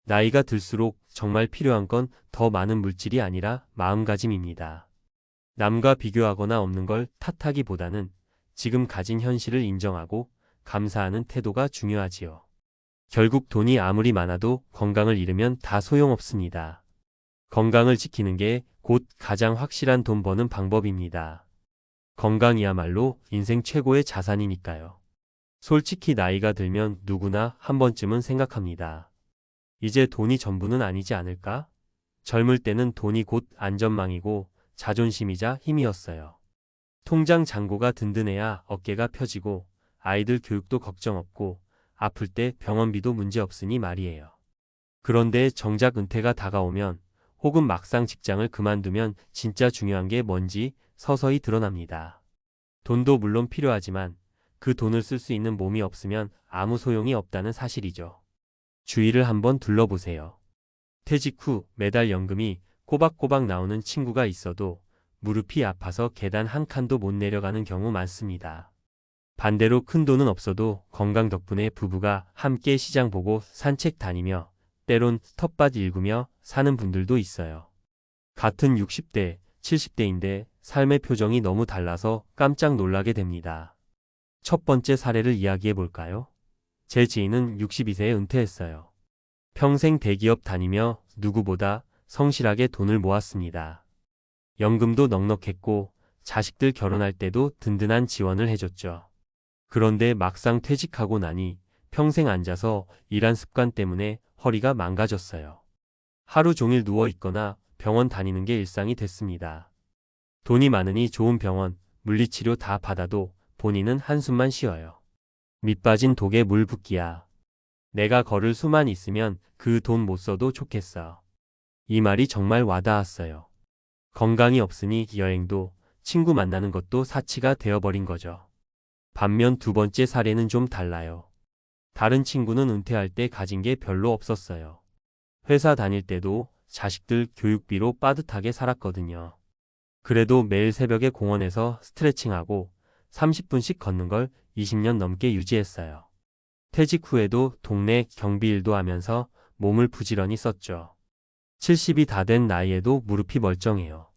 나이가 들수록 정말 필요한 건 더 많은 물질이 아니라 마음가짐입니다. 남과 비교하거나 없는 걸 탓하기보다는 지금 가진 현실을 인정하고 감사하는 태도가 중요하지요. 결국 돈이 아무리 많아도 건강을 잃으면 다 소용없습니다. 건강을 지키는 게 곧 가장 확실한 돈 버는 방법입니다. 건강이야말로 인생 최고의 자산이니까요. 솔직히 나이가 들면 누구나 한 번쯤은 생각합니다. 이제 돈이 전부는 아니지 않을까? 젊을 때는 돈이 곧 안전망이고 자존심이자 힘이었어요. 통장 잔고가 든든해야 어깨가 펴지고 아이들 교육도 걱정 없고 아플 때 병원비도 문제 없으니 말이에요. 그런데 정작 은퇴가 다가오면 혹은 막상 직장을 그만두면 진짜 중요한 게 뭔지 서서히 드러납니다. 돈도 물론 필요하지만 그 돈을 쓸 수 있는 몸이 없으면 아무 소용이 없다는 사실이죠. 주위를 한번 둘러보세요. 퇴직 후 매달 연금이 꼬박꼬박 나오는 친구가 있어도 무릎이 아파서 계단 한 칸도 못 내려가는 경우 많습니다. 반대로 큰 돈은 없어도 건강 덕분에 부부가 함께 시장 보고 산책 다니며 때론 텃밭 일구며 사는 분들도 있어요. 같은 60대, 70대인데 삶의 표정이 너무 달라서 깜짝 놀라게 됩니다. 첫 번째 사례를 이야기해 볼까요? 제 지인은 62세에 은퇴했어요. 평생 대기업 다니며 누구보다 성실하게 돈을 모았습니다. 연금도 넉넉했고 자식들 결혼할 때도 든든한 지원을 해줬죠. 그런데 막상 퇴직하고 나니 평생 앉아서 일한 습관 때문에 허리가 망가졌어요. 하루 종일 누워 있거나 병원 다니는 게 일상이 됐습니다. 돈이 많으니 좋은 병원, 물리치료 다 받아도 본인은 한숨만 쉬어요. 밑 빠진 독에 물 붓기야. 내가 걸을 수만 있으면 그 돈 못 써도 좋겠어. 이 말이 정말 와닿았어요. 건강이 없으니 여행도 친구 만나는 것도 사치가 되어버린 거죠. 반면 두 번째 사례는 좀 달라요. 다른 친구는 은퇴할 때 가진 게 별로 없었어요. 회사 다닐 때도 자식들 교육비로 빠듯하게 살았거든요. 그래도 매일 새벽에 공원에서 스트레칭하고 30분씩 걷는 걸 20년 넘게 유지했어요. 퇴직 후에도 동네 경비일도 하면서 몸을 부지런히 썼죠. 70이 다 된 나이에도 무릎이 멀쩡해요.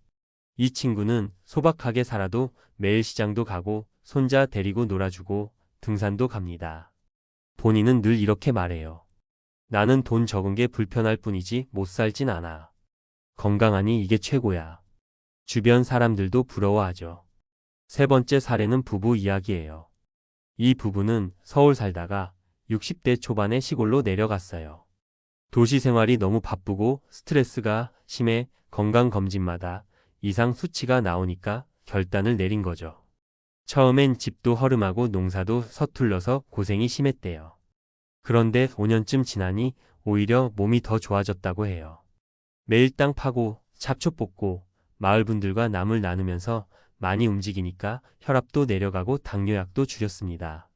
이 친구는 소박하게 살아도 매일 시장도 가고 손자 데리고 놀아주고 등산도 갑니다. 본인은 늘 이렇게 말해요. 나는 돈 적은 게 불편할 뿐이지 못 살진 않아. 건강하니 이게 최고야. 주변 사람들도 부러워하죠. 세 번째 사례는 부부 이야기예요. 이 부부는 서울 살다가 60대 초반에 시골로 내려갔어요. 도시 생활이 너무 바쁘고 스트레스가 심해 건강검진마다 이상 수치가 나오니까 결단을 내린 거죠. 처음엔 집도 허름하고 농사도 서툴러서 고생이 심했대요. 그런데 5년쯤 지나니 오히려 몸이 더 좋아졌다고 해요. 매일 땅 파고 잡초 뽑고 마을 분들과 남을 나누면서 많이 움직이니까 혈압도 내려가고 당뇨약도 줄였습니다.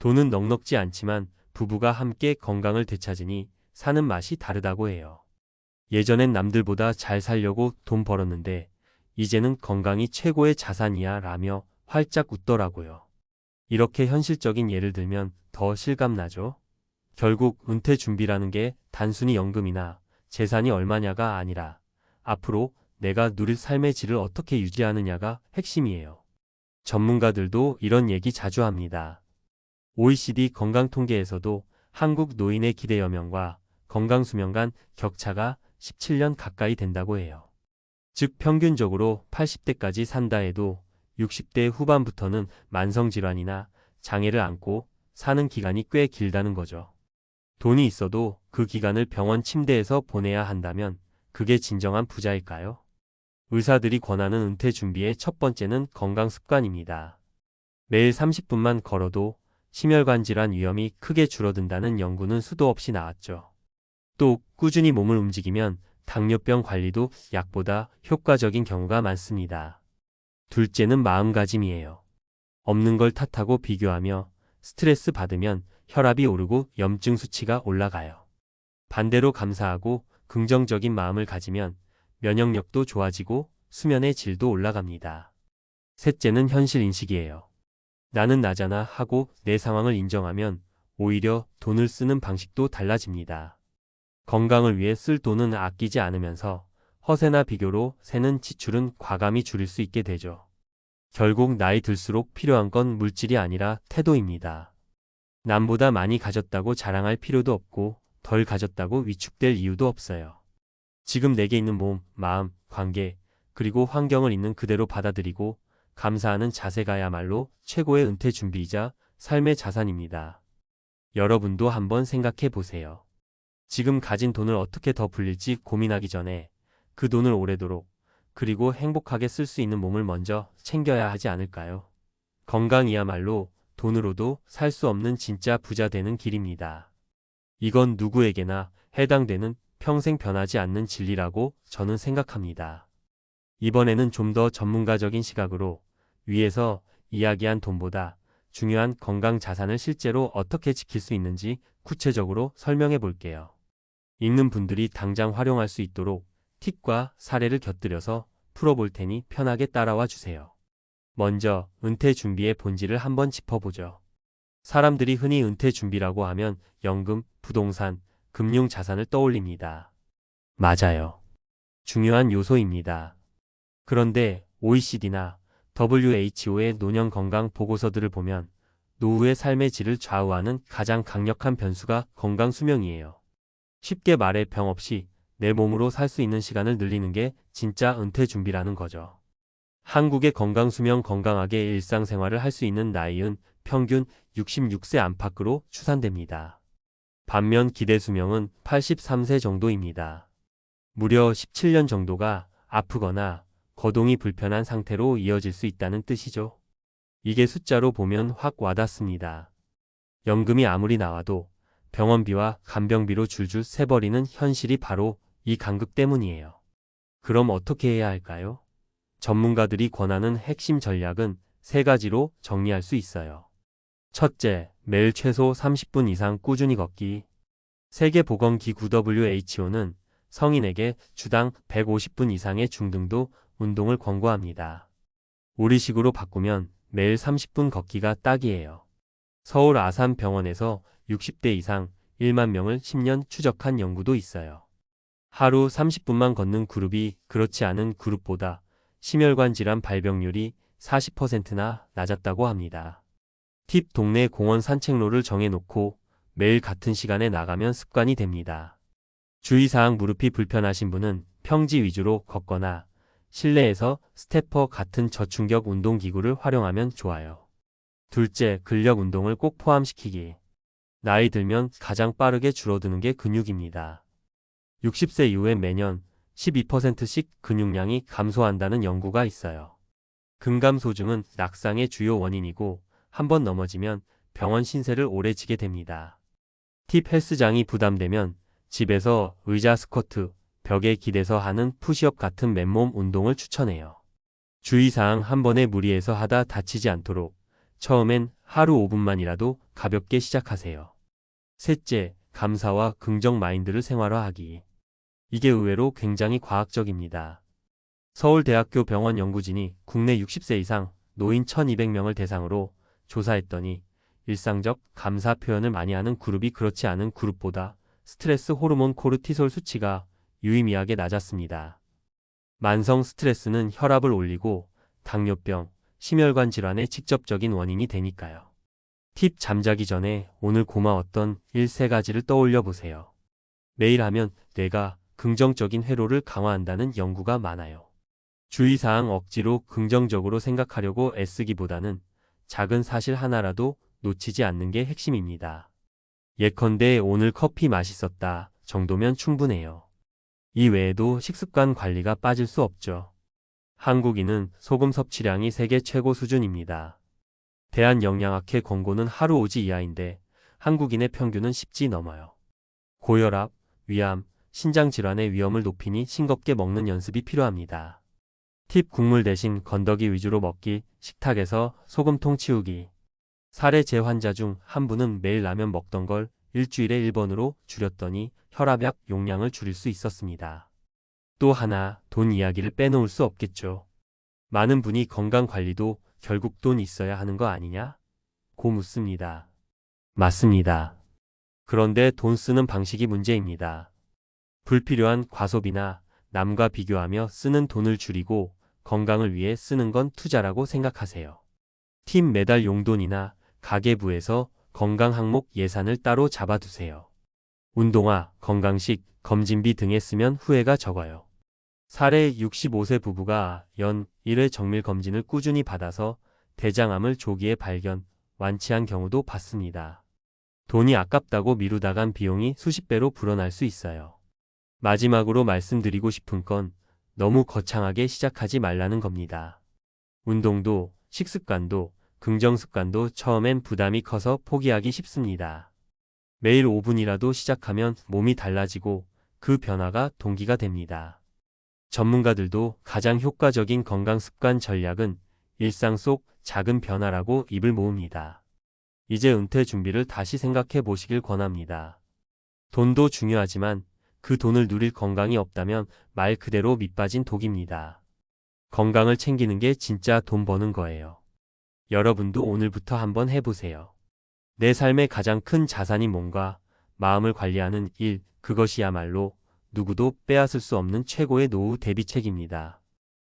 돈은 넉넉지 않지만 부부가 함께 건강을 되찾으니 사는 맛이 다르다고 해요. 예전엔 남들보다 잘 살려고 돈 벌었는데 이제는 건강이 최고의 자산이야 라며 활짝 웃더라고요. 이렇게 현실적인 예를 들면 더 실감나죠? 결국 은퇴 준비라는 게 단순히 연금이나 재산이 얼마냐가 아니라 앞으로 내가 누릴 삶의 질을 어떻게 유지하느냐가 핵심이에요. 전문가들도 이런 얘기 자주 합니다. OECD 건강통계에서도 한국 노인의 기대 여명과 건강수명 간 격차가 17년 가까이 된다고 해요. 즉 평균적으로 80대까지 산다 해도 60대 후반부터는 만성질환이나 장애를 안고 사는 기간이 꽤 길다는 거죠. 돈이 있어도 그 기간을 병원 침대에서 보내야 한다면 그게 진정한 부자일까요? 의사들이 권하는 은퇴 준비의 첫 번째는 건강 습관입니다. 매일 30분만 걸어도 심혈관 질환 위험이 크게 줄어든다는 연구는 수도 없이 나왔죠. 또 꾸준히 몸을 움직이면 당뇨병 관리도 약보다 효과적인 경우가 많습니다. 둘째는 마음가짐이에요. 없는 걸 탓하고 비교하며 스트레스 받으면 혈압이 오르고 염증 수치가 올라가요. 반대로 감사하고 긍정적인 마음을 가지면 면역력도 좋아지고 수면의 질도 올라갑니다. 셋째는 현실 인식이에요. 나는 나잖아 하고 내 상황을 인정하면 오히려 돈을 쓰는 방식도 달라집니다. 건강을 위해 쓸 돈은 아끼지 않으면서 허세나 비교로 새는 지출은 과감히 줄일 수 있게 되죠. 결국 나이 들수록 필요한 건 물질이 아니라 태도입니다. 남보다 많이 가졌다고 자랑할 필요도 없고 덜 가졌다고 위축될 이유도 없어요. 지금 내게 있는 몸, 마음, 관계, 그리고 환경을 있는 그대로 받아들이고 감사하는 자세가야말로 최고의 은퇴 준비이자 삶의 자산입니다. 여러분도 한번 생각해 보세요. 지금 가진 돈을 어떻게 더 불릴지 고민하기 전에 그 돈을 오래도록 그리고 행복하게 쓸 수 있는 몸을 먼저 챙겨야 하지 않을까요? 건강이야말로 돈으로도 살 수 없는 진짜 부자 되는 길입니다. 이건 누구에게나 해당되는 평생 변하지 않는 진리라고 저는 생각합니다. 이번에는 좀 더 전문가적인 시각으로 위에서 이야기한 돈보다 중요한 건강 자산을 실제로 어떻게 지킬 수 있는지 구체적으로 설명해 볼게요. 읽는 분들이 당장 활용할 수 있도록 팁과 사례를 곁들여서 풀어볼 테니 편하게 따라와 주세요. 먼저 은퇴 준비의 본질을 한번 짚어보죠. 사람들이 흔히 은퇴 준비라고 하면 연금, 부동산, 금융 자산을 떠올립니다. 맞아요. 중요한 요소입니다. 그런데 OECD나 WHO의 노년 건강 보고서들을 보면 노후의 삶의 질을 좌우하는 가장 강력한 변수가 건강 수명이에요. 쉽게 말해 병 없이 내 몸으로 살 수 있는 시간을 늘리는 게 진짜 은퇴 준비라는 거죠. 한국의 건강 수명 건강하게 일상생활을 할 수 있는 나이은 평균 66세 안팎으로 추산됩니다. 반면 기대 수명은 83세 정도입니다. 무려 17년 정도가 아프거나 거동이 불편한 상태로 이어질 수 있다는 뜻이죠. 이게 숫자로 보면 확 와닿습니다. 연금이 아무리 나와도 병원비와 간병비로 줄줄 새버리는 현실이 바로 이 간극 때문이에요. 그럼 어떻게 해야 할까요? 전문가들이 권하는 핵심 전략은 세 가지로 정리할 수 있어요. 첫째, 매일 최소 30분 이상 꾸준히 걷기. 세계보건기구 WHO는 성인에게 주당 150분 이상의 중등도 운동을 권고합니다. 우리식으로 바꾸면 매일 30분 걷기가 딱이에요. 서울 아산병원에서 60대 이상 1만 명을 10년 추적한 연구도 있어요. 하루 30분만 걷는 그룹이 그렇지 않은 그룹보다 심혈관 질환 발병률이 40%나 낮았다고 합니다. 팁 동네 공원 산책로를 정해놓고 매일 같은 시간에 나가면 습관이 됩니다. 주의사항 무릎이 불편하신 분은 평지 위주로 걷거나 실내에서 스태퍼 같은 저충격 운동기구를 활용하면 좋아요. 둘째, 근력 운동을 꼭 포함시키기. 나이 들면 가장 빠르게 줄어드는 게 근육입니다. 60세 이후에 매년 12%씩 근육량이 감소한다는 연구가 있어요. 근감소증은 낙상의 주요 원인이고 한번 넘어지면 병원 신세를 오래 지게 됩니다. 팁 헬스장이 부담되면 집에서 의자 스쿼트, 벽에 기대서 하는 푸시업 같은 맨몸 운동을 추천해요. 주의사항 한 번에 무리해서 하다 다치지 않도록 처음엔 하루 5분만이라도 가볍게 시작하세요. 셋째, 감사와 긍정 마인드를 생활화하기. 이게 의외로 굉장히 과학적입니다. 서울대학교 병원 연구진이 국내 60세 이상 노인 1200명을 대상으로 조사했더니 일상적 감사 표현을 많이 하는 그룹이 그렇지 않은 그룹보다 스트레스 호르몬 코르티솔 수치가 유의미하게 낮았습니다. 만성 스트레스는 혈압을 올리고 당뇨병, 심혈관 질환의 직접적인 원인이 되니까요. 팁 잠자기 전에 오늘 고마웠던 일 3가지를 떠올려 보세요. 매일 하면 뇌가 긍정적인 회로를 강화한다는 연구가 많아요. 주의사항 억지로 긍정적으로 생각하려고 애쓰기보다는 작은 사실 하나라도 놓치지 않는 게 핵심입니다. 예컨대 오늘 커피 맛있었다 정도면 충분해요. 이 외에도 식습관 관리가 빠질 수 없죠. 한국인은 소금 섭취량이 세계 최고 수준입니다. 대한영양학회 권고는 하루 5지 이하인데 한국인의 평균은 10지 넘어요. 고혈압, 위암, 신장질환의 위험을 높이니 싱겁게 먹는 연습이 필요합니다. 팁 국물 대신 건더기 위주로 먹기, 식탁에서 소금통 치우기. 사례 제 환자 중 한 분은 매일 라면 먹던 걸 일주일에 1번으로 줄였더니 혈압약 용량을 줄일 수 있었습니다. 또 하나, 돈 이야기를 빼놓을 수 없겠죠. 많은 분이 건강관리도 결국 돈 있어야 하는 거 아니냐? 고 묻습니다. 맞습니다. 그런데 돈 쓰는 방식이 문제입니다. 불필요한 과소비나 남과 비교하며 쓰는 돈을 줄이고 건강을 위해 쓰는 건 투자라고 생각하세요. 팀 매달 용돈이나 가계부에서 건강 항목 예산을 따로 잡아두세요. 운동화, 건강식, 검진비 등에 쓰면 후회가 적어요. 사례 65세 부부가 연 1회 정밀 검진을 꾸준히 받아서 대장암을 조기에 발견, 완치한 경우도 봤습니다. 돈이 아깝다고 미루다간 비용이 수십 배로 불어날 수 있어요. 마지막으로 말씀드리고 싶은 건 너무 거창하게 시작하지 말라는 겁니다. 운동도, 식습관도, 긍정습관도 처음엔 부담이 커서 포기하기 쉽습니다. 매일 5분이라도 시작하면 몸이 달라지고 그 변화가 동기가 됩니다. 전문가들도 가장 효과적인 건강습관 전략은 일상 속 작은 변화라고 입을 모읍니다. 이제 은퇴 준비를 다시 생각해 보시길 권합니다. 돈도 중요하지만 그 돈을 누릴 건강이 없다면 말 그대로 밑빠진 독입니다. 건강을 챙기는 게 진짜 돈 버는 거예요. 여러분도 오늘부터 한번 해보세요. 내 삶의 가장 큰 자산이 몸과 마음을 관리하는 일, 그것이야말로 누구도 빼앗을 수 없는 최고의 노후 대비책입니다.